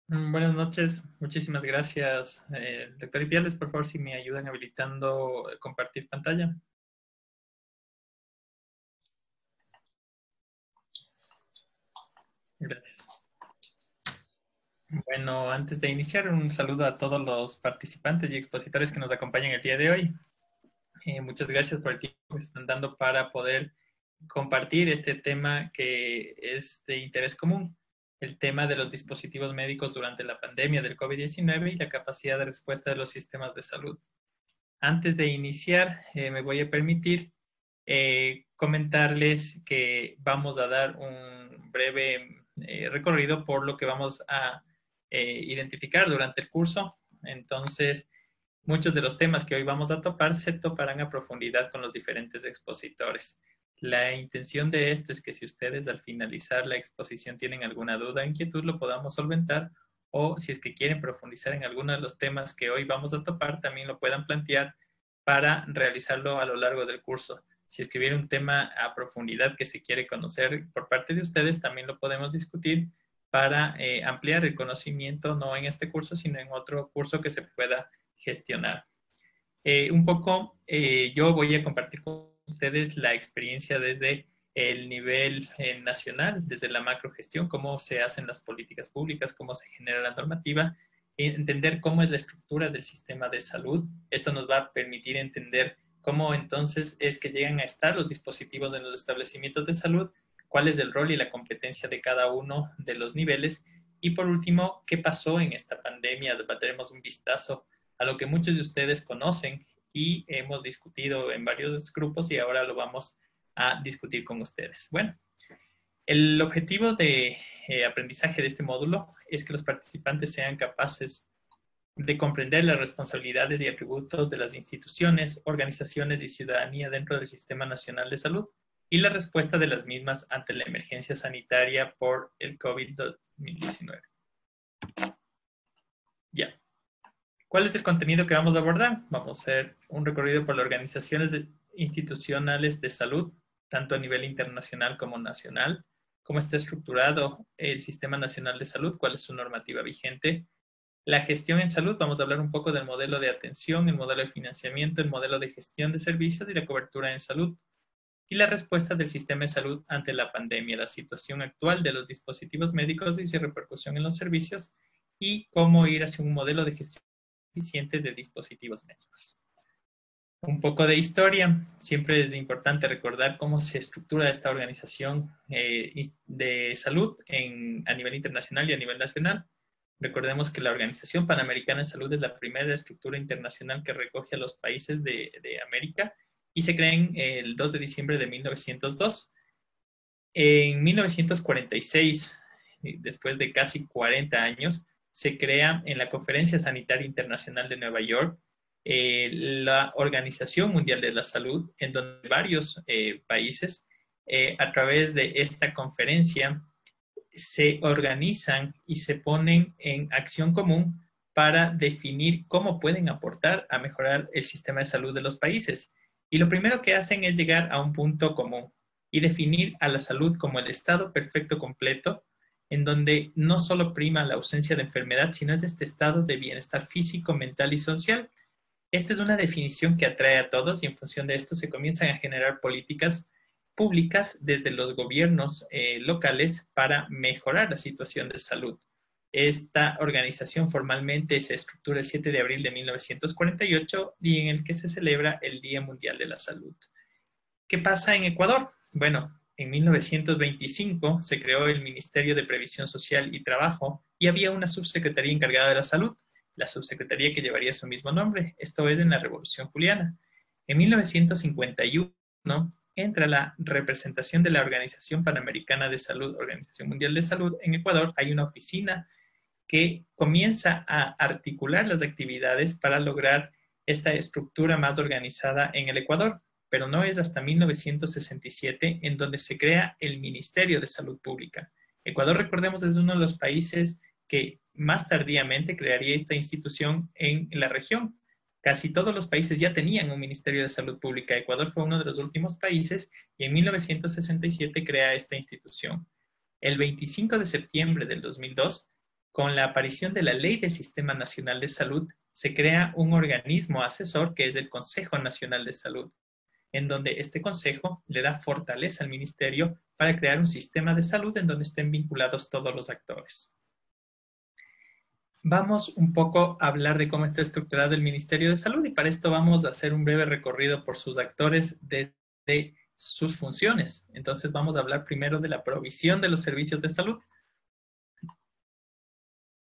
Buenas noches, muchísimas gracias. Doctor Ipiales, por favor, si me ayudan habilitando compartir pantalla. Gracias. Bueno, antes de iniciar, un saludo a todos los participantes y expositores que nos acompañan el día de hoy. Muchas gracias por el tiempo que están dando para poder compartir este tema que es de interés común, el tema de los dispositivos médicos durante la pandemia del COVID-19 y la capacidad de respuesta de los sistemas de salud. Antes de iniciar, me voy a permitir comentarles que vamos a dar un breve recorrido por lo que vamos a identificar durante el curso. Entonces, muchos de los temas que hoy vamos a topar se toparán a profundidad con los diferentes expositores. La intención de esto es que si ustedes al finalizar la exposición tienen alguna duda o inquietud, lo podamos solventar, o si es que quieren profundizar en alguno de los temas que hoy vamos a topar, también lo puedan plantear para realizarlo a lo largo del curso. Si es que hubiera un tema a profundidad que se quiere conocer por parte de ustedes, también lo podemos discutir para ampliar el conocimiento, no en este curso, sino en otro curso que se pueda gestionar. Yo voy a compartir con ustedes la experiencia desde el nivel nacional, desde la macrogestión, cómo se hacen las políticas públicas, cómo se genera la normativa, entender cómo es la estructura del sistema de salud. Esto nos va a permitir entender cómo entonces es que llegan a estar los dispositivos en los establecimientos de salud, cuál es el rol y la competencia de cada uno de los niveles. Y por último, ¿qué pasó en esta pandemia? Daremos un vistazo a lo que muchos de ustedes conocen y hemos discutido en varios grupos y ahora lo vamos a discutir con ustedes. Bueno, el objetivo de aprendizaje de este módulo es que los participantes sean capaces de comprender las responsabilidades y atributos de las instituciones, organizaciones y ciudadanía dentro del Sistema Nacional de Salud y la respuesta de las mismas ante la emergencia sanitaria por el COVID-19. Ya. ¿Cuál es el contenido que vamos a abordar? Vamos a hacer un recorrido por las organizaciones institucionales de salud, tanto a nivel internacional como nacional, cómo está estructurado el Sistema Nacional de Salud, cuál es su normativa vigente, la gestión en salud, vamos a hablar un poco del modelo de atención, el modelo de financiamiento, el modelo de gestión de servicios y la cobertura en salud, y la respuesta del sistema de salud ante la pandemia, la situación actual de los dispositivos médicos y su repercusión en los servicios, y cómo ir hacia un modelo de gestión eficiente de dispositivos médicos. Un poco de historia. Siempre es importante recordar cómo se estructura esta organización de salud a nivel internacional y a nivel nacional. Recordemos que la Organización Panamericana de Salud es la primera estructura internacional que recoge a los países de América y se crea el 2 de diciembre de 1902. En 1946, después de casi 40 años, se crea en la Conferencia Sanitaria Internacional de Nueva York la Organización Mundial de la Salud, en donde varios países, a través de esta conferencia, se organizan y se ponen en acción común para definir cómo pueden aportar a mejorar el sistema de salud de los países. Y lo primero que hacen es llegar a un punto común y definir a la salud como el estado perfecto completo, en donde no solo prima la ausencia de enfermedad, sino es este estado de bienestar físico, mental y social. Esta es una definición que atrae a todos y en función de esto se comienzan a generar políticas públicas desde los gobiernos locales para mejorar la situación de salud. Esta organización formalmente se estructura el 7 de abril de 1948, día en el que se celebra el Día Mundial de la Salud. ¿Qué pasa en Ecuador? Bueno, en 1925 se creó el Ministerio de Previsión Social y Trabajo y había una subsecretaría encargada de la salud, la subsecretaría que llevaría su mismo nombre. Esto es en la Revolución Juliana. En 1951 entra la representación de la Organización Panamericana de Salud, Organización Mundial de Salud en Ecuador. Hay una oficina que comienza a articular las actividades para lograr esta estructura más organizada en el Ecuador, pero no es hasta 1967 en donde se crea el Ministerio de Salud Pública. Ecuador, recordemos, es uno de los países que más tardíamente crearía esta institución en la región. Casi todos los países ya tenían un Ministerio de Salud Pública. Ecuador fue uno de los últimos países y en 1967 crea esta institución. El 25 de septiembre del 2002 con la aparición de la Ley del Sistema Nacional de Salud, se crea un organismo asesor que es el Consejo Nacional de Salud, en donde este consejo le da fortaleza al ministerio para crear un sistema de salud en donde estén vinculados todos los actores. Vamos un poco a hablar de cómo está estructurado el Ministerio de Salud y para esto vamos a hacer un breve recorrido por sus actores de sus funciones. Entonces vamos a hablar primero de la provisión de los servicios de salud.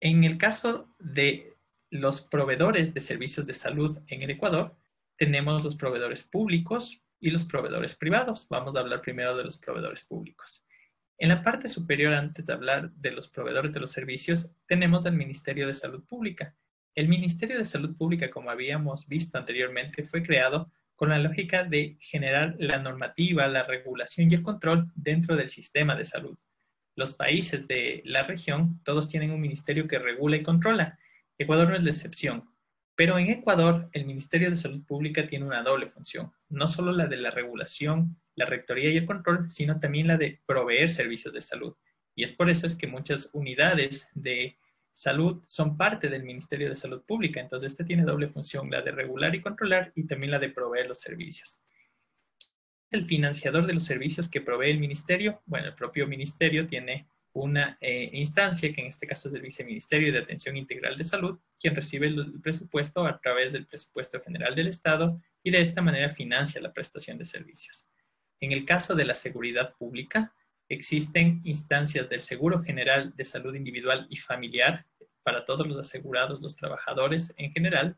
En el caso de los proveedores de servicios de salud en el Ecuador, tenemos los proveedores públicos y los proveedores privados. Vamos a hablar primero de los proveedores públicos. En la parte superior, antes de hablar de los proveedores de los servicios, tenemos al Ministerio de Salud Pública. El Ministerio de Salud Pública, como habíamos visto anteriormente, fue creado con la lógica de generar la normativa, la regulación y el control dentro del sistema de salud. Los países de la región, todos tienen un ministerio que regula y controla. Ecuador no es la excepción. Pero en Ecuador, el Ministerio de Salud Pública tiene una doble función, no solo la de la regulación, la rectoría y el control, sino también la de proveer servicios de salud. Y es por eso es que muchas unidades de salud son parte del Ministerio de Salud Pública. Entonces, este tiene doble función, la de regular y controlar y también la de proveer los servicios. El financiador de los servicios que provee el ministerio, bueno, el propio ministerio tiene una instancia, que en este caso es el Viceministerio de Atención Integral de Salud, quien recibe el presupuesto a través del presupuesto general del Estado y de esta manera financia la prestación de servicios. En el caso de la seguridad pública, existen instancias del Seguro General de Salud Individual y Familiar para todos los asegurados, los trabajadores en general,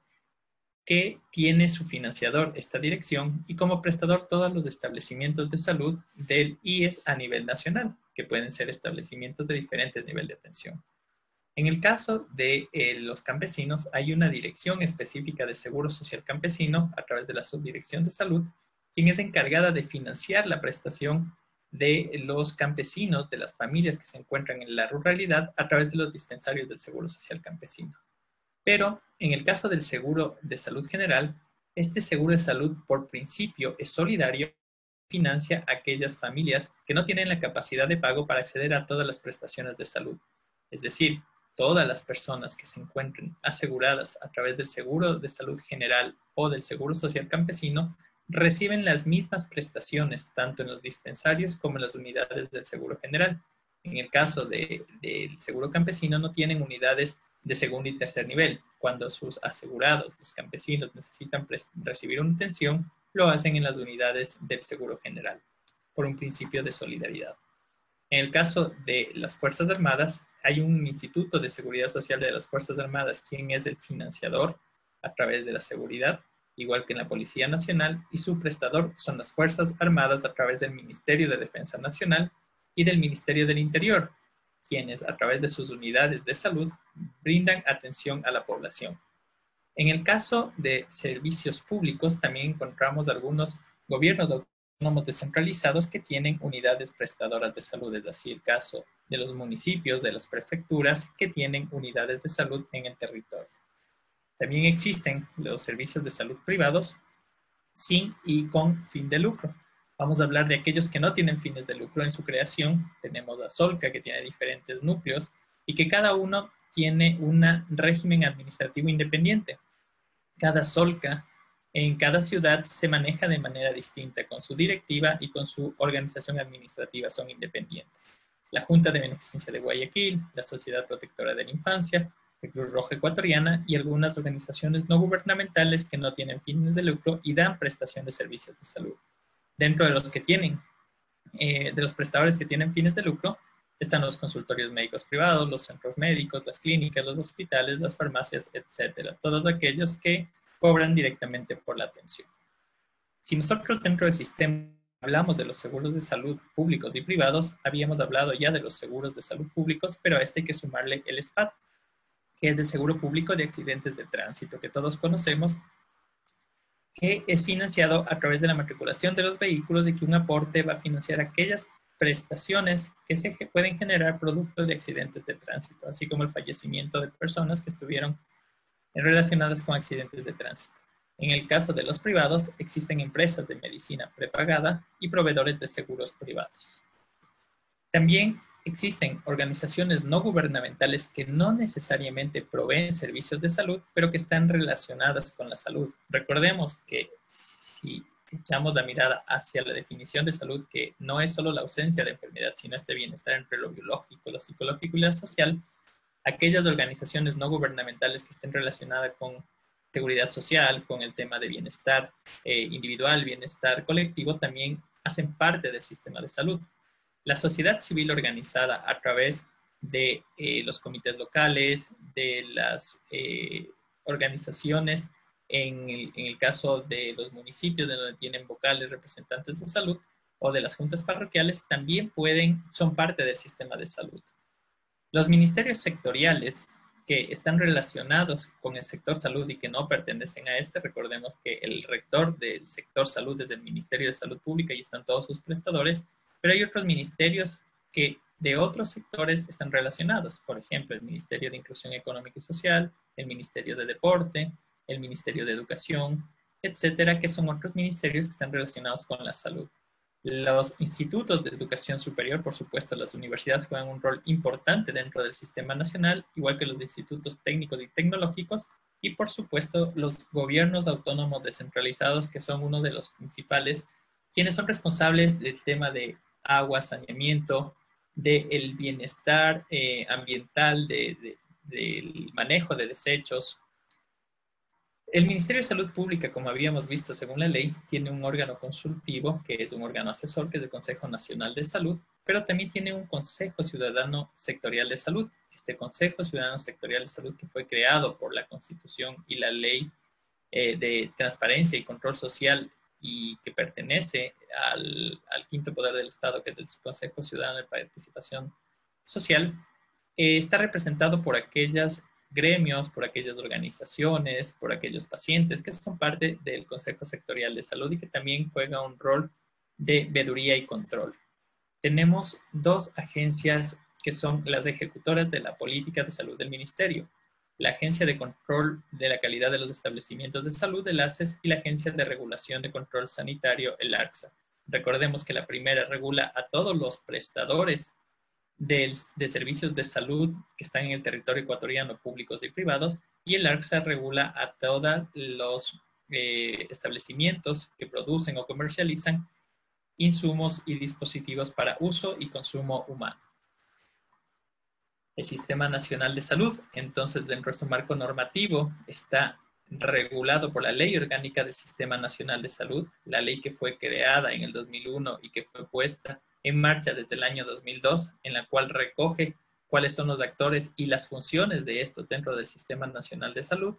que tiene su financiador esta dirección y como prestador todos los establecimientos de salud del IES a nivel nacional, que pueden ser establecimientos de diferentes niveles de atención. En el caso de los campesinos, hay una dirección específica de Seguro Social Campesino a través de la Subdirección de Salud, quien es encargada de financiar la prestación de los campesinos, de las familias que se encuentran en la ruralidad a través de los dispensarios del Seguro Social Campesino. Pero en el caso del seguro de salud general, este seguro de salud por principio es solidario y financia a aquellas familias que no tienen la capacidad de pago para acceder a todas las prestaciones de salud. Es decir, todas las personas que se encuentren aseguradas a través del seguro de salud general o del seguro social campesino reciben las mismas prestaciones tanto en los dispensarios como en las unidades del seguro general. En el caso del seguro campesino no tienen unidades de segundo y tercer nivel. Cuando sus asegurados, los campesinos, necesitan recibir una atención, lo hacen en las unidades del Seguro General, por un principio de solidaridad. En el caso de las Fuerzas Armadas, hay un Instituto de Seguridad Social de las Fuerzas Armadas, quien es el financiador a través de la seguridad, igual que en la Policía Nacional, y su prestador son las Fuerzas Armadas a través del Ministerio de Defensa Nacional y del Ministerio del Interior, quienes a través de sus unidades de salud brindan atención a la población. En el caso de servicios públicos también encontramos algunos gobiernos autónomos descentralizados que tienen unidades prestadoras de salud, es así el caso de los municipios, de las prefecturas que tienen unidades de salud en el territorio. También existen los servicios de salud privados sin y con fin de lucro. Vamos a hablar de aquellos que no tienen fines de lucro en su creación. Tenemos a Solca, que tiene diferentes núcleos y que cada uno tiene un régimen administrativo independiente. Cada Solca en cada ciudad se maneja de manera distinta, con su directiva y con su organización administrativa son independientes. La Junta de Beneficencia de Guayaquil, la Sociedad Protectora de la Infancia, la Cruz Roja Ecuatoriana y algunas organizaciones no gubernamentales que no tienen fines de lucro y dan prestación de servicios de salud. Dentro de los que tienen, de los prestadores que tienen fines de lucro, están los consultorios médicos privados, los centros médicos, las clínicas, los hospitales, las farmacias, etcétera. Todos aquellos que cobran directamente por la atención. Si nosotros dentro del sistema hablamos de los seguros de salud públicos y privados, habíamos hablado ya de los seguros de salud públicos, pero a este hay que sumarle el SPAT, que es el Seguro Público de Accidentes de Tránsito, que todos conocemos, que es financiado a través de la matriculación de los vehículos y que un aporte va a financiar aquellas prestaciones que se pueden generar producto de accidentes de tránsito, así como el fallecimiento de personas que estuvieron relacionadas con accidentes de tránsito. En el caso de los privados, existen empresas de medicina prepagada y proveedores de seguros privados. También existen organizaciones no gubernamentales que no necesariamente proveen servicios de salud, pero que están relacionadas con la salud. Recordemos que si echamos la mirada hacia la definición de salud, que no es solo la ausencia de enfermedad, sino este bienestar entre lo biológico, lo psicológico y lo social, aquellas organizaciones no gubernamentales que estén relacionadas con seguridad social, con el tema de bienestar individual, bienestar colectivo, también hacen parte del sistema de salud. La sociedad civil organizada a través de los comités locales, de las organizaciones, en el caso de los municipios, de donde tienen vocales representantes de salud, o de las juntas parroquiales, también son parte del sistema de salud. Los ministerios sectoriales que están relacionados con el sector salud y que no pertenecen a este, recordemos que el rector del sector salud es el Ministerio de Salud Pública y están todos sus prestadores, pero hay otros ministerios que de otros sectores están relacionados. Por ejemplo, el Ministerio de Inclusión Económica y Social, el Ministerio de Deporte, el Ministerio de Educación, etcétera, que son otros ministerios que están relacionados con la salud. Los institutos de educación superior, por supuesto, las universidades juegan un rol importante dentro del sistema nacional, igual que los institutos técnicos y tecnológicos, y por supuesto los gobiernos autónomos descentralizados, que son uno de los principales, quienes son responsables del tema de agua, saneamiento, del bienestar ambiental, del manejo de desechos. El Ministerio de Salud Pública, como habíamos visto según la ley, tiene un órgano consultivo, que es un órgano asesor, que es el Consejo Nacional de Salud, pero también tiene un Consejo Ciudadano Sectorial de Salud. Este Consejo Ciudadano Sectorial de Salud, que fue creado por la Constitución y la Ley de Transparencia y Control Social y que pertenece al quinto poder del Estado, que es el Consejo Ciudadano de Participación Social, está representado por aquellas gremios, por aquellas organizaciones, por aquellos pacientes que son parte del Consejo Sectorial de Salud y que también juega un rol de veeduría y control. Tenemos dos agencias que son las ejecutoras de la política de salud del Ministerio: la Agencia de Control de la Calidad de los Establecimientos de Salud, el ACES, y la Agencia de Regulación de Control Sanitario, el ARCSA. Recordemos que la primera regula a todos los prestadores de servicios de salud que están en el territorio ecuatoriano, públicos y privados, y el ARCSA regula a todos los establecimientos que producen o comercializan insumos y dispositivos para uso y consumo humano. El Sistema Nacional de Salud, entonces, dentro de su marco normativo, está regulado por la Ley Orgánica del Sistema Nacional de Salud, la ley que fue creada en el 2001 y que fue puesta en marcha desde el año 2002, en la cual recoge cuáles son los actores y las funciones de estos dentro del Sistema Nacional de Salud.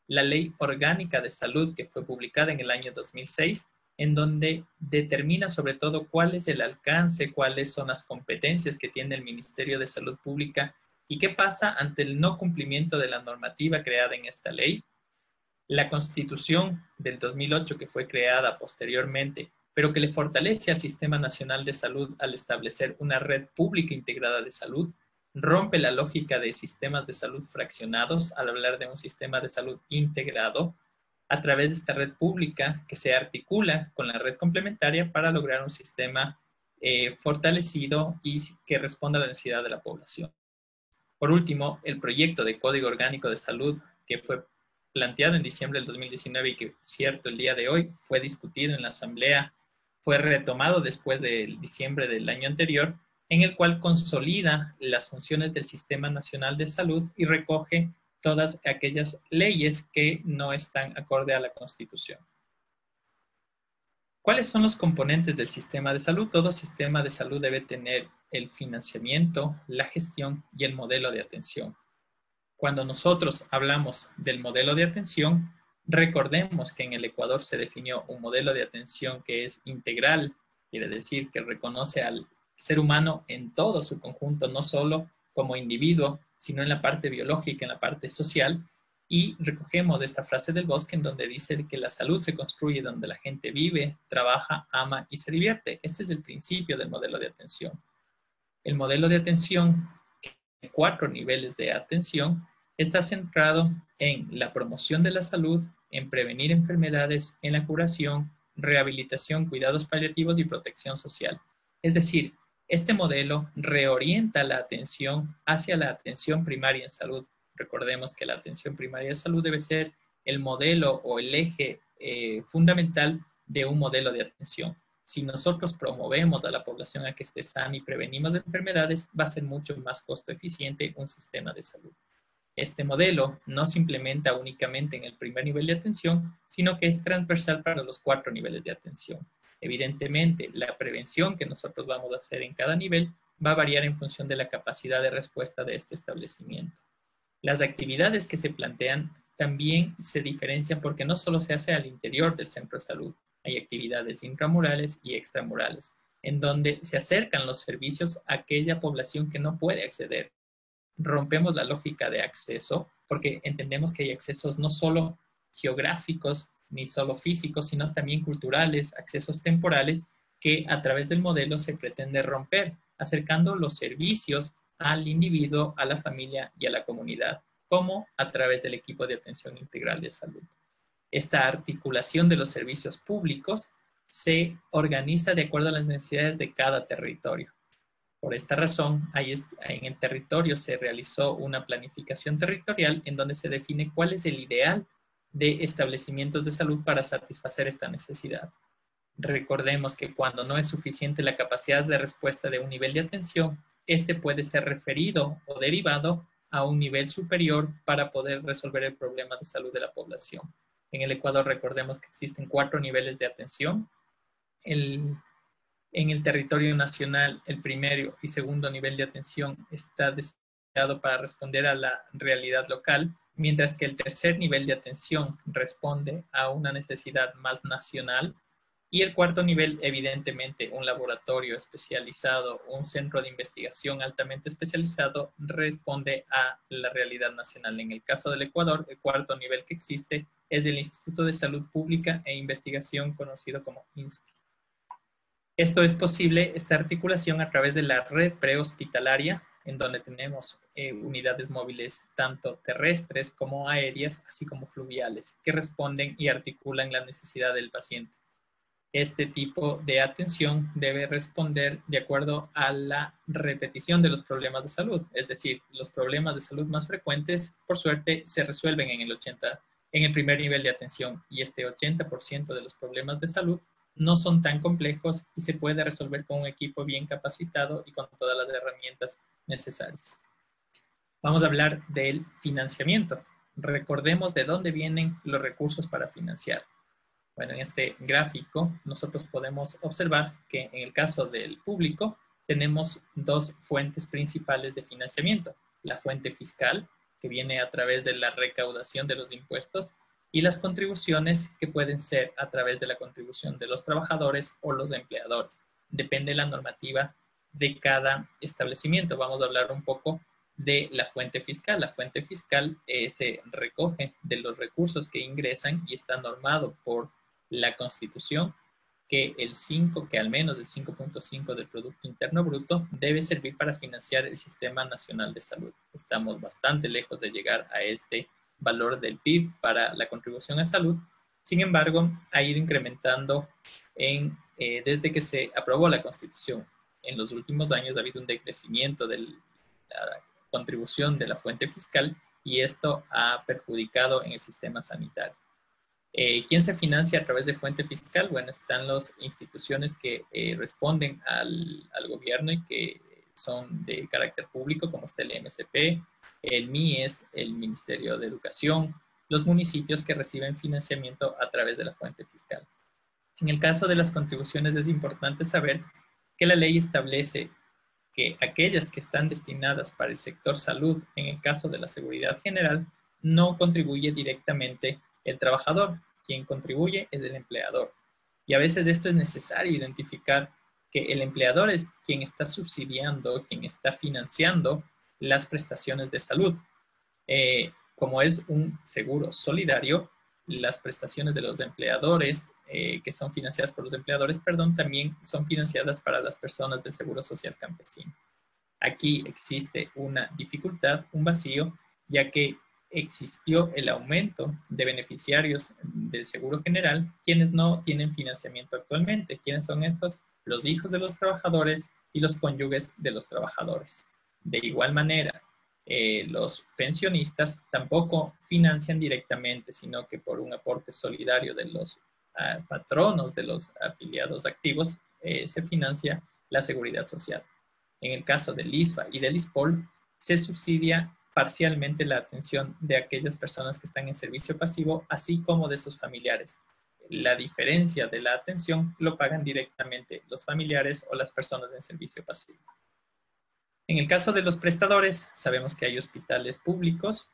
La Ley Orgánica de Salud, que fue publicada en el año 2006, en donde determina sobre todo cuál es el alcance, cuáles son las competencias que tiene el Ministerio de Salud Pública y qué pasa ante el no cumplimiento de la normativa creada en esta ley. La Constitución del 2008, que fue creada posteriormente, pero que le fortalece al Sistema Nacional de Salud al establecer una red pública integrada de salud, rompe la lógica de sistemas de salud fraccionados al hablar de un sistema de salud integrado a través de esta red pública que se articula con la red complementaria para lograr un sistema fortalecido y que responda a la necesidad de la población. Por último, el proyecto de Código Orgánico de Salud, que fue planteado en diciembre del 2019 y que, cierto, el día de hoy fue discutido en la Asamblea, fue retomado después de diciembre del año anterior, en el cual consolida las funciones del Sistema Nacional de Salud y recoge todas aquellas leyes que no están acorde a la Constitución. ¿Cuáles son los componentes del sistema de salud? Todo sistema de salud debe tener el financiamiento, la gestión y el modelo de atención. Cuando nosotros hablamos del modelo de atención, recordemos que en el Ecuador se definió un modelo de atención que es integral, quiere decir que reconoce al ser humano en todo su conjunto, no solo como individuo, sino en la parte biológica, en la parte social, y recogemos esta frase del Bosque en donde dice que la salud se construye donde la gente vive, trabaja, ama y se divierte. Este es el principio del modelo de atención. El modelo de atención, que tiene 4 niveles de atención, está centrado en la promoción de la salud, en prevenir enfermedades, en la curación, rehabilitación, cuidados paliativos y protección social. Es decir, Este modelo reorienta la atención hacia la atención primaria en salud. Recordemos que la atención primaria en salud debe ser el modelo o el eje fundamental de un modelo de atención. Si nosotros promovemos a la población a que esté sana y prevenimos enfermedades, va a ser mucho más costo eficiente un sistema de salud. Este modelo no se implementa únicamente en el primer nivel de atención, sino que es transversal para los 4 niveles de atención. Evidentemente, la prevención que nosotros vamos a hacer en cada nivel va a variar en función de la capacidad de respuesta de este establecimiento. Las actividades que se plantean también se diferencian porque no solo se hace al interior del centro de salud, hay actividades intramurales y extramurales, en donde se acercan los servicios a aquella población que no puede acceder. Rompemos la lógica de acceso porque entendemos que hay accesos no solo geográficos ni solo físicos, sino también culturales, accesos temporales que a través del modelo se pretende romper, acercando los servicios al individuo, a la familia y a la comunidad, como a través del equipo de atención integral de salud. Esta articulación de los servicios públicos se organiza de acuerdo a las necesidades de cada territorio. Por esta razón, en el territorio se realizó una planificación territorial en donde se define cuál es el ideal de establecimientos de salud para satisfacer esta necesidad. Recordemos que cuando no es suficiente la capacidad de respuesta de un nivel de atención, este puede ser referido o derivado a un nivel superior para poder resolver el problema de salud de la población. En el Ecuador recordemos que existen 4 niveles de atención. En el territorio nacional, el primero y segundo nivel de atención está destinado para responder a la realidad local, mientras que el tercer nivel de atención responde a una necesidad más nacional. Y el cuarto nivel, evidentemente, un laboratorio especializado, un centro de investigación altamente especializado, responde a la realidad nacional. En el caso del Ecuador, el cuarto nivel que existe es el Instituto de Salud Pública e Investigación, conocido como INSPI. Esto es posible, esta articulación, a través de la red prehospitalaria, en donde tenemos unidades móviles tanto terrestres como aéreas, así como fluviales, que responden y articulan la necesidad del paciente. Este tipo de atención debe responder de acuerdo a la repetición de los problemas de salud. Es decir, los problemas de salud más frecuentes, por suerte, se resuelven en el primer nivel de atención, y este 80% de los problemas de salud no son tan complejos y se puede resolver con un equipo bien capacitado y con todas las herramientas necesarias. Vamos a hablar del financiamiento. Recordemos de dónde vienen los recursos para financiar. Bueno, en este gráfico nosotros podemos observar que en el caso del público tenemos 2 fuentes principales de financiamiento. La fuente fiscal, que viene a través de la recaudación de los impuestos, y las contribuciones, que pueden ser a través de la contribución de los trabajadores o los empleadores. Depende de la normativa de cada establecimiento. Vamos a hablar un poco de la fuente fiscal. La fuente fiscal se recoge de los recursos que ingresan y está normado por la Constitución, que al menos el 5.5 del Producto Interno Bruto debe servir para financiar el Sistema Nacional de Salud. Estamos bastante lejos de llegar a este valor del PIB para la contribución a salud. Sin embargo, ha ido incrementando desde que se aprobó la Constitución. En los últimos años ha habido un decrecimiento de la contribución de la fuente fiscal y esto ha perjudicado en el sistema sanitario. ¿Quién se financia a través de fuente fiscal? Bueno, están las instituciones que responden al gobierno y que son de carácter público, como está el MSP, el MIES, el Ministerio de Educación, los municipios que reciben financiamiento a través de la fuente fiscal. En el caso de las contribuciones es importante saber que la ley establece que aquellas que están destinadas para el sector salud, en el caso de la seguridad general, no contribuye directamente el trabajador. Quien contribuye es el empleador. Y a veces esto es necesario identificar que el empleador es quien está subsidiando, quien está financiando las prestaciones de salud. Como es un seguro solidario, las prestaciones de los empleadores, que son financiadas por los empleadores, también son financiadas para las personas del Seguro Social Campesino. Aquí existe una dificultad, un vacío, ya que existió el aumento de beneficiarios del Seguro General, quienes no tienen financiamiento actualmente. ¿Quiénes son estos? Los hijos de los trabajadores y los cónyuges de los trabajadores. De igual manera, los pensionistas tampoco financian directamente, sino que por un aporte solidario de los patronos de los afiliados activos, se financia la seguridad social. En el caso del ISFA y del ISPOL, se subsidia parcialmente la atención de aquellas personas que están en servicio pasivo, así como de sus familiares. La diferencia de la atención lo pagan directamente los familiares o las personas en servicio pasivo. En el caso de los prestadores, sabemos que hay hospitales públicos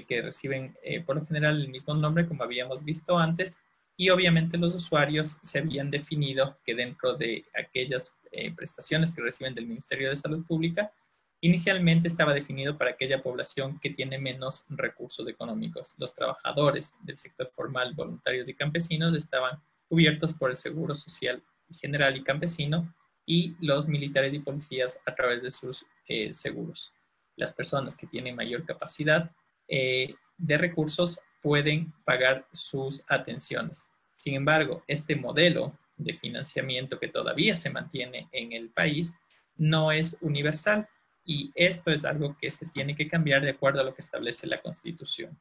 que reciben por lo general el mismo nombre como habíamos visto antes, y obviamente los usuarios se habían definido que dentro de aquellas prestaciones que reciben del Ministerio de Salud Pública, inicialmente estaba definido para aquella población que tiene menos recursos económicos. Los trabajadores del sector formal, voluntarios y campesinos estaban cubiertos por el Seguro Social General y Campesino, y los militares y policías a través de sus seguros. Las personas que tienen mayor capacidad de recursos pueden pagar sus atenciones. Sin embargo, este modelo de financiamiento que todavía se mantiene en el país no es universal, y esto es algo que se tiene que cambiar de acuerdo a lo que establece la Constitución.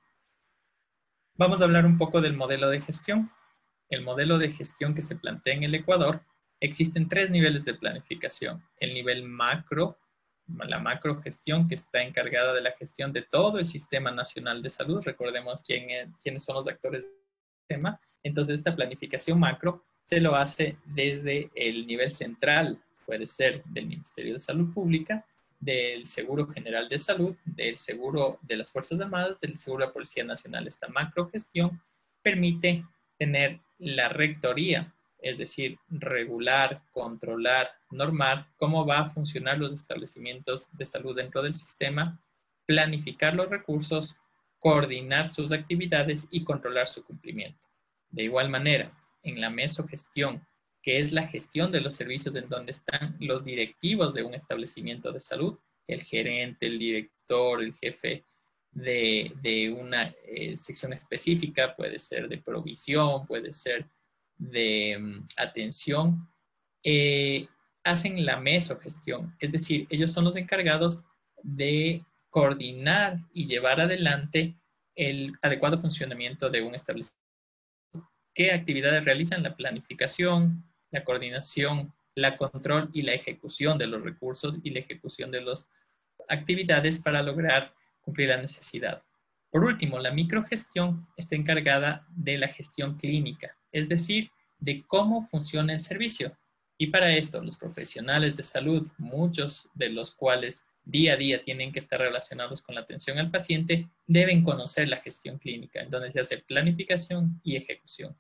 Vamos a hablar un poco del modelo de gestión. El modelo de gestión que se plantea en el Ecuador, existen 3 niveles de planificación. El nivel macro, la macrogestión, que está encargada de la gestión de todo el Sistema Nacional de Salud. Recordemos quiénes son los actores del sistema. Entonces, esta planificación macro se lo hace desde el nivel central, puede ser del Ministerio de Salud Pública, del Seguro General de Salud, del Seguro de las Fuerzas Armadas, del Seguro de la Policía Nacional. Esta macrogestión permite tener la rectoría, es decir, regular, controlar, normar cómo va a funcionar los establecimientos de salud dentro del sistema, planificar los recursos, coordinar sus actividades y controlar su cumplimiento. De igual manera, en la mesogestión, que es la gestión de los servicios en donde están los directivos de un establecimiento de salud, el gerente, el director, el jefe de una sección específica, puede ser de provisión, puede ser de atención, hacen la mesogestión, es decir, ellos son los encargados de coordinar y llevar adelante el adecuado funcionamiento de un establecimiento. ¿Qué actividades realizan? La planificación, la coordinación, la control y la ejecución de los recursos y la ejecución de las actividades para lograr cumplir la necesidad. Por último, la microgestión está encargada de la gestión clínica, es decir, de cómo funciona el servicio. Y para esto, los profesionales de salud, muchos de los cuales día a día tienen que estar relacionados con la atención al paciente, deben conocer la gestión clínica, en donde se hace planificación y ejecución.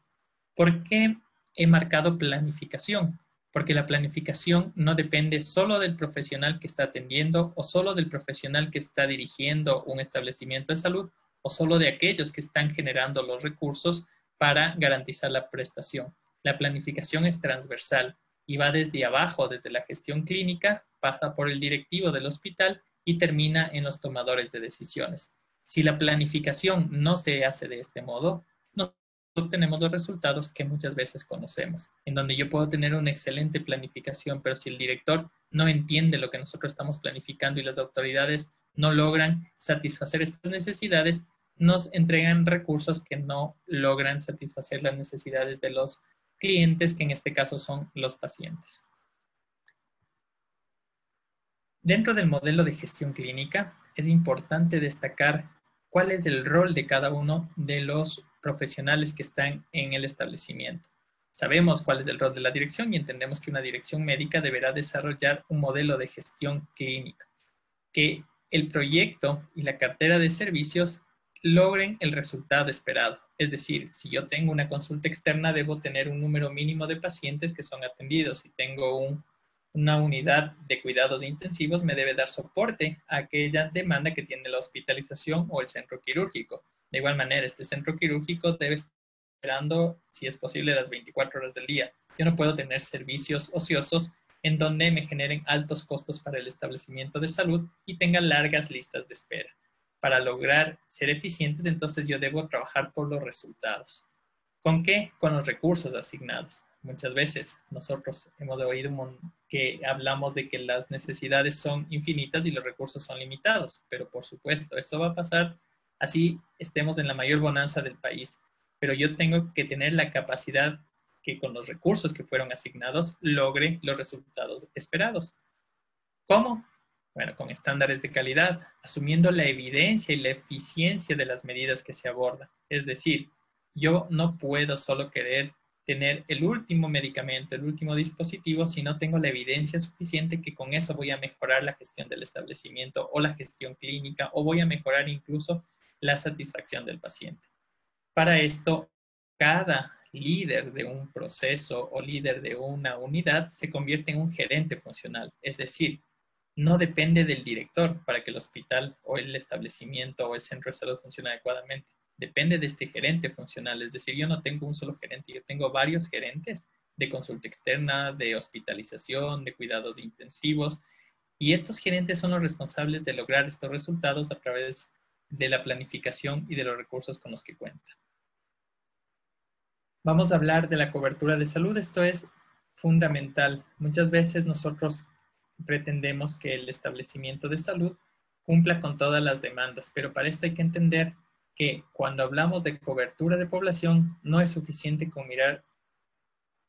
¿Por qué he marcado planificación? Porque la planificación no depende solo del profesional que está atendiendo o solo del profesional que está dirigiendo un establecimiento de salud o solo de aquellos que están generando los recursos para garantizar la prestación. La planificación es transversal y va desde abajo, desde la gestión clínica, pasa por el directivo del hospital y termina en los tomadores de decisiones. Si la planificación no se hace de este modo, no obtenemos los resultados que muchas veces conocemos, en donde yo puedo tener una excelente planificación, pero si el director no entiende lo que nosotros estamos planificando y las autoridades no logran satisfacer estas necesidades, nos entregan recursos que no logran satisfacer las necesidades de los clientes, que en este caso son los pacientes. Dentro del modelo de gestión clínica, es importante destacar cuál es el rol de cada uno de los profesionales que están en el establecimiento. Sabemos cuál es el rol de la dirección y entendemos que una dirección médica deberá desarrollar un modelo de gestión clínica, que el proyecto y la cartera de servicios logren el resultado esperado. Es decir, si yo tengo una consulta externa, debo tener un número mínimo de pacientes que son atendidos. Si tengo una unidad de cuidados intensivos, me debe dar soporte a aquella demanda que tiene la hospitalización o el centro quirúrgico. De igual manera, este centro quirúrgico debe estar operando, si es posible, las 24 horas del día. Yo no puedo tener servicios ociosos en donde me generen altos costos para el establecimiento de salud y tenga largas listas de espera. Para lograr ser eficientes, entonces yo debo trabajar por los resultados. ¿Con qué? Con los recursos asignados. muchas veces nosotros hemos oído que hablamos de que las necesidades son infinitas y los recursos son limitados, pero por supuesto, eso va a pasar así estemos en la mayor bonanza del país, pero yo tengo que tener la capacidad que con los recursos que fueron asignados logre los resultados esperados. ¿Cómo? Bueno, con estándares de calidad, asumiendo la evidencia y la eficiencia de las medidas que se abordan. Es decir, yo no puedo solo querer tener el último medicamento, el último dispositivo, si no tengo la evidencia suficiente que con eso voy a mejorar la gestión del establecimiento o la gestión clínica o voy a mejorar incluso la satisfacción del paciente. Para esto, cada líder de un proceso o líder de una unidad se convierte en un gerente funcional, es decir, no depende del director para que el hospital o el establecimiento o el centro de salud funcione adecuadamente. Depende de este gerente funcional. Es decir, yo no tengo un solo gerente, yo tengo varios gerentes de consulta externa, de hospitalización, de cuidados intensivos. Y estos gerentes son los responsables de lograr estos resultados a través de la planificación y de los recursos con los que cuentan. Vamos a hablar de la cobertura de salud. Esto es fundamental. Muchas veces nosotros pretendemos que el establecimiento de salud cumpla con todas las demandas, pero para esto hay que entender que cuando hablamos de cobertura de población, no es suficiente con mirar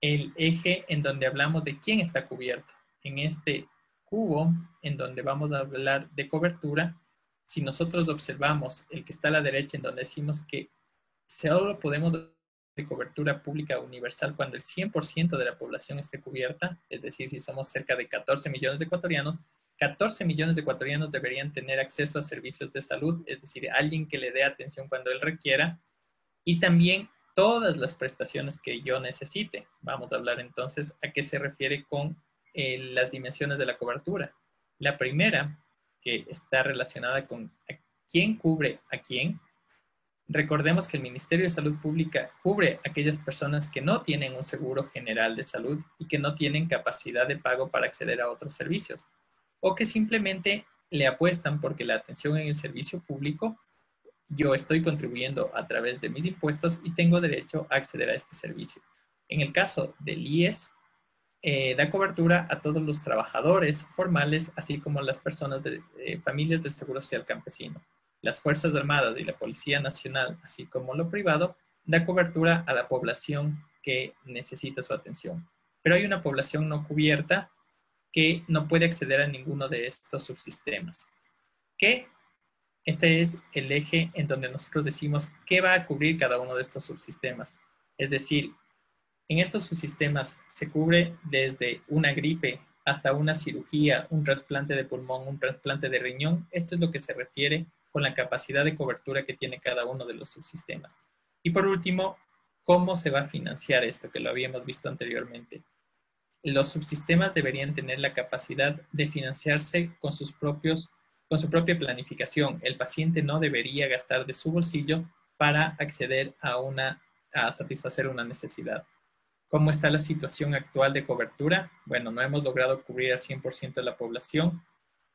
el eje en donde hablamos de quién está cubierto. En este cubo, en donde vamos a hablar de cobertura, si nosotros observamos el que está a la derecha, en donde decimos que solo podemos de cobertura pública universal cuando el 100% de la población esté cubierta, es decir, si somos cerca de 14 millones de ecuatorianos, 14 millones de ecuatorianos deberían tener acceso a servicios de salud, es decir, alguien que le dé atención cuando él requiera, y también todas las prestaciones que yo necesite. Vamos a hablar entonces a qué se refiere con las dimensiones de la cobertura. La primera, que está relacionada con a quién cubre a quién. Recordemos que el Ministerio de Salud Pública cubre a aquellas personas que no tienen un seguro general de salud y que no tienen capacidad de pago para acceder a otros servicios, o que simplemente le apuestan porque la atención en el servicio público, yo estoy contribuyendo a través de mis impuestos y tengo derecho a acceder a este servicio. En el caso del IES, da cobertura a todos los trabajadores formales, así como las personas de familias del Seguro Social Campesino. Las Fuerzas Armadas y la Policía Nacional, así como lo privado, da cobertura a la población que necesita su atención. Pero hay una población no cubierta que no puede acceder a ninguno de estos subsistemas. Este es el eje en donde nosotros decimos qué va a cubrir cada uno de estos subsistemas. Es decir, en estos subsistemas se cubre desde una gripe hasta una cirugía, un trasplante de pulmón, un trasplante de riñón. Esto es lo que se refiere con la capacidad de cobertura que tiene cada uno de los subsistemas. Y por último, ¿cómo se va a financiar esto? Que lo habíamos visto anteriormente. Los subsistemas deberían tener la capacidad de financiarse con su propia planificación. El paciente no debería gastar de su bolsillo para acceder a satisfacer una necesidad. ¿Cómo está la situación actual de cobertura? Bueno, no hemos logrado cubrir al 100% de la población.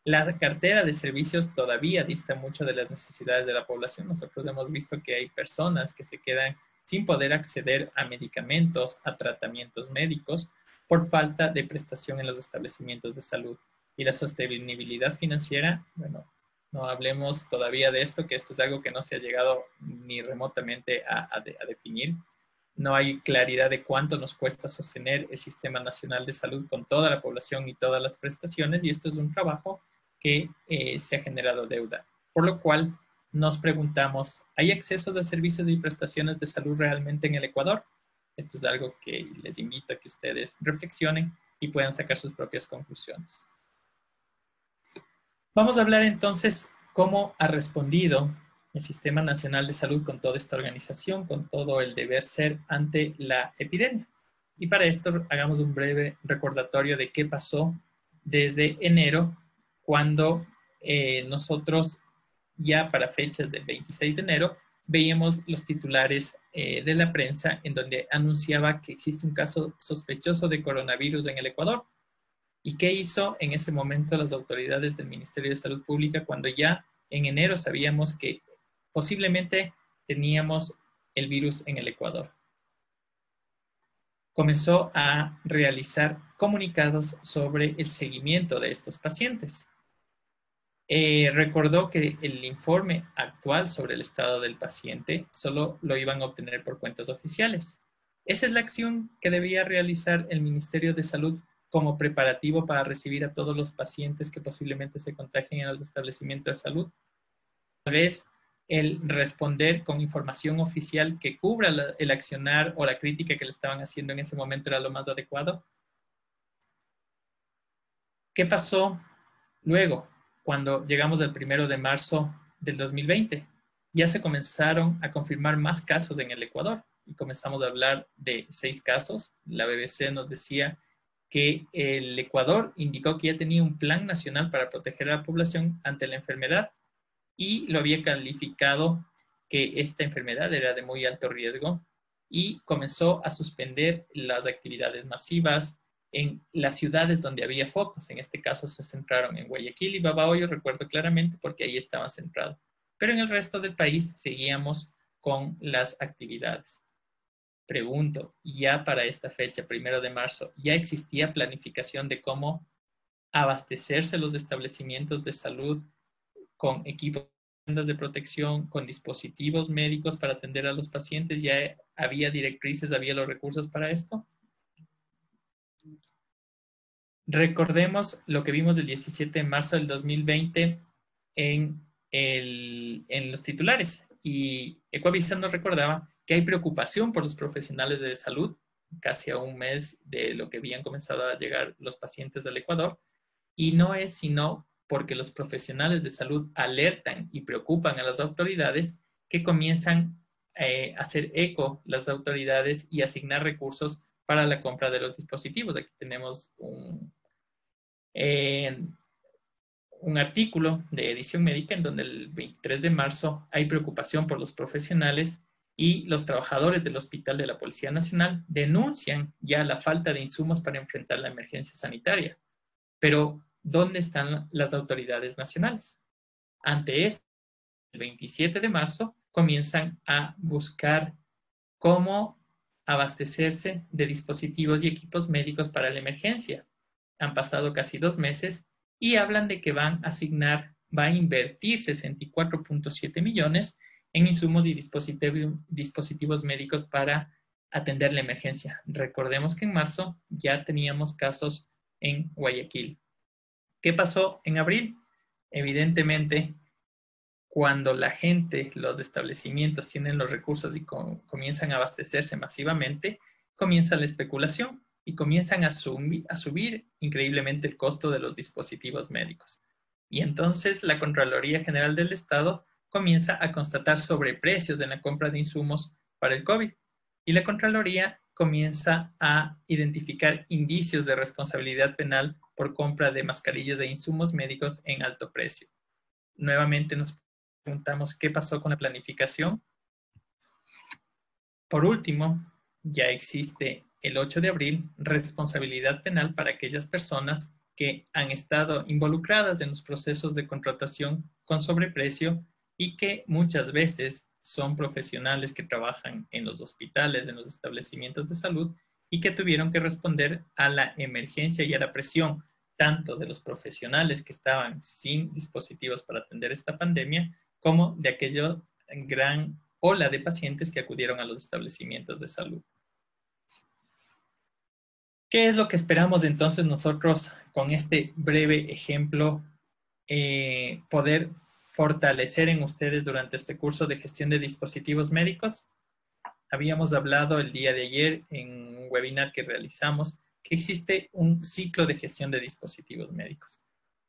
La cartera de servicios todavía dista mucho de las necesidades de la población. Nosotros hemos visto que hay personas que se quedan sin poder acceder a medicamentos, a tratamientos médicos, por falta de prestación en los establecimientos de salud. Y la sostenibilidad financiera, bueno, no hablemos todavía de esto, que esto es algo que no se ha llegado ni remotamente a definir. No hay claridad de cuánto nos cuesta sostener el Sistema Nacional de Salud con toda la población y todas las prestaciones, y esto es un trabajo que se ha generado deuda. Por lo cual nos preguntamos, ¿hay acceso de servicios y prestaciones de salud realmente en el Ecuador? Esto es algo que les invito a que ustedes reflexionen y puedan sacar sus propias conclusiones. Vamos a hablar entonces cómo ha respondido el Sistema Nacional de Salud con toda esta organización, con todo el deber ser ante la epidemia. Y para esto hagamos un breve recordatorio de qué pasó desde enero, cuando nosotros ya para fechas del 26 de enero veíamos los titulares de la prensa en donde anunciaba que existe un caso sospechoso de coronavirus en el Ecuador. ¿Y qué hizo en ese momento las autoridades del Ministerio de Salud Pública cuando ya en enero sabíamos que posiblemente teníamos el virus en el Ecuador? comenzó a realizar comunicados sobre el seguimiento de estos pacientes. Recordó que el informe actual sobre el estado del paciente solo lo iban a obtener por cuentas oficiales. Esa es la acción que debía realizar el Ministerio de Salud como preparativo para recibir a todos los pacientes que posiblemente se contagien en los establecimientos de salud. Tal vez el responder con información oficial que cubra el accionar o la crítica que le estaban haciendo en ese momento era lo más adecuado. ¿Qué pasó luego? Cuando llegamos al 1 de marzo del 2020, ya se comenzaron a confirmar más casos en el Ecuador y comenzamos a hablar de 6 casos. La BBC nos decía que el Ecuador indicó que ya tenía un plan nacional para proteger a la población ante la enfermedad y lo había calificado que esta enfermedad era de muy alto riesgo y comenzó a suspender las actividades masivas en las ciudades donde había focos. En este caso se centraron en Guayaquil y Babahoyo, recuerdo claramente porque ahí estaban centrados. Pero en el resto del país seguíamos con las actividades. Pregunto, ya para esta fecha, 1 de marzo, ¿ya existía planificación de cómo abastecerse los establecimientos de salud con equipos de protección, con dispositivos médicos para atender a los pacientes? ¿Ya había directrices, había los recursos para esto? Recordemos lo que vimos el 17 de marzo del 2020 en los titulares. Y Ecuavisa nos recordaba que hay preocupación por los profesionales de salud, casi a un mes de lo que habían comenzado a llegar los pacientes del Ecuador, y no es sino porque los profesionales de salud alertan y preocupan a las autoridades que comienzan a hacer eco las autoridades y asignar recursos para la compra de los dispositivos. Aquí tenemos un artículo de Edición Médica en donde el 23 de marzo hay preocupación por los profesionales y los trabajadores del Hospital de la Policía Nacional denuncian ya la falta de insumos para enfrentar la emergencia sanitaria. Pero, ¿dónde están las autoridades nacionales? Ante esto, el 27 de marzo comienzan a buscar cómo abastecerse de dispositivos y equipos médicos para la emergencia. Han pasado casi 2 meses y hablan de que va a invertir 64.7 millones en insumos y dispositivos médicos para atender la emergencia. Recordemos que en marzo ya teníamos casos en Guayaquil. ¿Qué pasó en abril? Evidentemente, cuando la gente, los establecimientos tienen los recursos y comienzan a abastecerse masivamente, comienza la especulación y comienzan a subir increíblemente el costo de los dispositivos médicos. Y entonces la Contraloría General del Estado comienza a constatar sobreprecios en la compra de insumos para el COVID. Y la Contraloría comienza a identificar indicios de responsabilidad penal por compra de mascarillas e insumos médicos en alto precio. Nuevamente nos preguntamos qué pasó con la planificación. Por último, ya existe el 8 de abril responsabilidad penal para aquellas personas que han estado involucradas en los procesos de contratación con sobreprecio y que muchas veces son profesionales que trabajan en los hospitales, en los establecimientos de salud y que tuvieron que responder a la emergencia y a la presión tanto de los profesionales que estaban sin dispositivos para atender esta pandemia como de aquella gran ola de pacientes que acudieron a los establecimientos de salud. ¿Qué es lo que esperamos entonces nosotros con este breve ejemplo poder fortalecer en ustedes durante este curso de gestión de dispositivos médicos? Habíamos hablado el día de ayer en un webinar que realizamos que existe un ciclo de gestión de dispositivos médicos.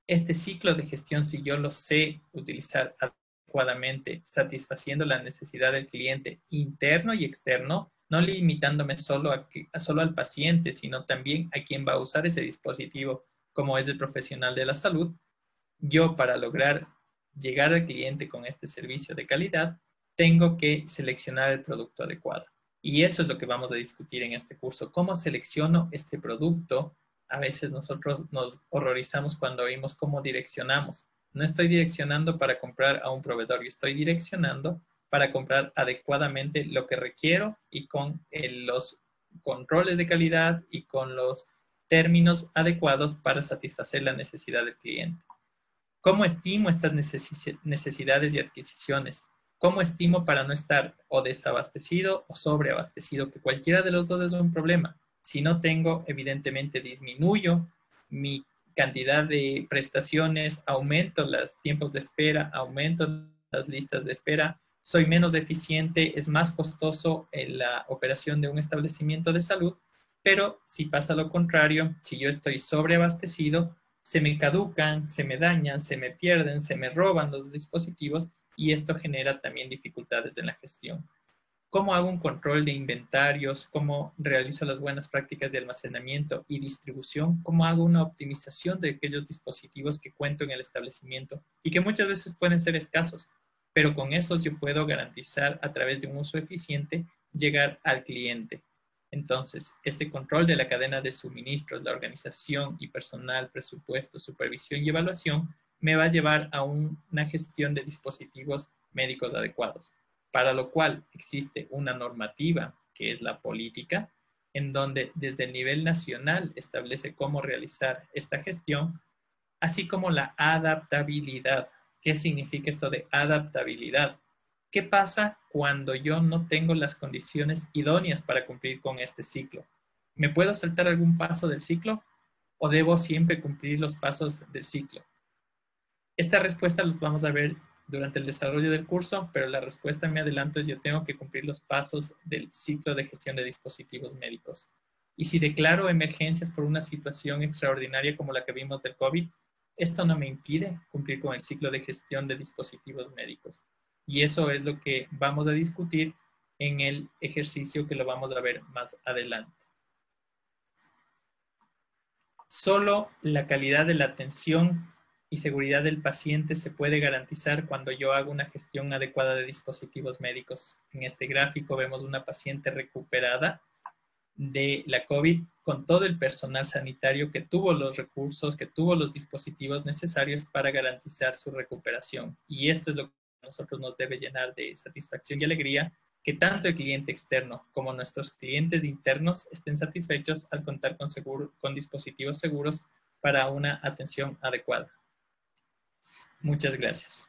Este ciclo de gestión, si yo lo sé utilizar adecuadamente, satisfaciendo la necesidad del cliente interno y externo, no limitándome solo al paciente, sino también a quien va a usar ese dispositivo, como es el profesional de la salud, yo para lograr llegar al cliente con este servicio de calidad, tengo que seleccionar el producto adecuado. Y eso es lo que vamos a discutir en este curso. ¿Cómo selecciono este producto? A veces nosotros nos horrorizamos cuando oímos cómo direccionamos. No estoy direccionando para comprar a un proveedor, yo estoy direccionando para comprar adecuadamente lo que requiero y con los controles de calidad y con los términos adecuados para satisfacer la necesidad del cliente. ¿Cómo estimo estas necesidades y adquisiciones? ¿Cómo estimo para no estar o desabastecido o sobreabastecido? Que cualquiera de los dos es un problema. Si no tengo, evidentemente disminuyo mi cantidad de prestaciones, aumento los tiempos de espera, aumento las listas de espera, soy menos eficiente, es más costoso en la operación de un establecimiento de salud, pero si pasa lo contrario, si yo estoy sobreabastecido, se me caducan, se me dañan, se me pierden, se me roban los dispositivos y esto genera también dificultades en la gestión. ¿Cómo hago un control de inventarios? ¿Cómo realizo las buenas prácticas de almacenamiento y distribución? ¿Cómo hago una optimización de aquellos dispositivos que cuento en el establecimiento y que muchas veces pueden ser escasos? Pero con esos yo puedo garantizar a través de un uso eficiente llegar al cliente. Entonces, este control de la cadena de suministros, la organización y personal, presupuesto, supervisión y evaluación me va a llevar a una gestión de dispositivos médicos adecuados, para lo cual existe una normativa que es la política, en donde desde el nivel nacional establece cómo realizar esta gestión, así como la adaptabilidad. ¿Qué significa esto de adaptabilidad? ¿Qué pasa cuando yo no tengo las condiciones idóneas para cumplir con este ciclo? ¿Me puedo saltar algún paso del ciclo o debo siempre cumplir los pasos del ciclo? Esta respuesta los vamos a ver durante el desarrollo del curso, pero la respuesta, me adelanto, es yo tengo que cumplir los pasos del ciclo de gestión de dispositivos médicos. Y si declaro emergencias por una situación extraordinaria como la que vimos del COVID, esto no me impide cumplir con el ciclo de gestión de dispositivos médicos. Y eso es lo que vamos a discutir en el ejercicio que lo vamos a ver más adelante. Solo la calidad de la atención y seguridad del paciente se puede garantizar cuando yo hago una gestión adecuada de dispositivos médicos. En este gráfico vemos una paciente recuperada de la COVID con todo el personal sanitario que tuvo los recursos, que tuvo los dispositivos necesarios para garantizar su recuperación. Y esto es lo que a nosotros nos debe llenar de satisfacción y alegría, que tanto el cliente externo como nuestros clientes internos estén satisfechos al contar con dispositivos seguros para una atención adecuada. Muchas gracias.